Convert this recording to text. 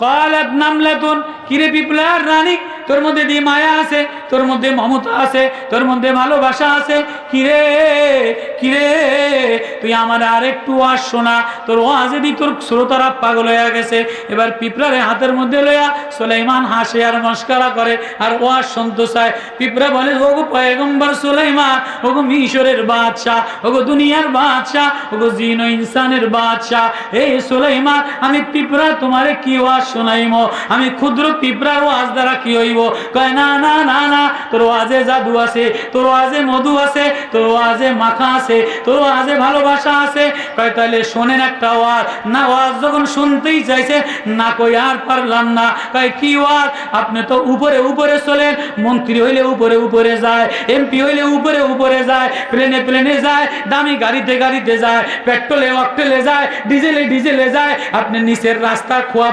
ক্বালাত নামলাতুন, কিরে পিপলার রানী, তোর মধ্যে দিয়ে মায়া আছে, তোর মধ্যে মমতা আছে, তোর মধ্যে ভালোবাসা আছে, কিরে কিরে তুই আমার আরেকটু ওয়াজ শোনা। তোর ওয়াজে দি তোর শ্রোতারা পাগল হয়ে গেছে। এবার পিঁপড়ারে হাতের মধ্যে লইয়া সুলাইমান হাসে আর মস্করা করে আর ওয়াজ শুনতে চায়। পিঁপড়া বলে, ওগো পয়গম্বর সুলাইমান, ওগো মিশরের বাদশাহ, ওগো দুনিয়ার বাদশাহ, ওগো জিন ও ইনসানের বাদশাহ, এই সুলাইমান, আমি পিঁপড়া তোমারে কি ওয়াজ শোনাইমো? আমি ক্ষুদ্র পিঁপড়ার ওয়াজ দ্বারা কি হইব? কয় না না না না, তোর ওয়াজে জাদু আছে, তোর ওয়াজে মধু আছে, তোর ওয়াজে মাখা আছে, তোর ওয়াজে ভালোবাসা আছে। কয় তাহলে শোনেন একটা ওয়াজ। না, ওয়াজ যখন শুনতেই চাইছে না, কই আর পারলাম না। কয় কি ওয়াজ? আপনি তো উপরে উপরে চলেন, মন্ত্রী হইলে উপরে উপরে যায়, এমপি হইলে উপরে উপরে যায়, প্লেনে প্লেনে যায়, দামি গাড়িতে গাড়িতে যায়, পেট্রোলে অকটেলে যায়, ডিজেলে ডিজেলে যায়, আপনি নিচের রাস্তা খোয়া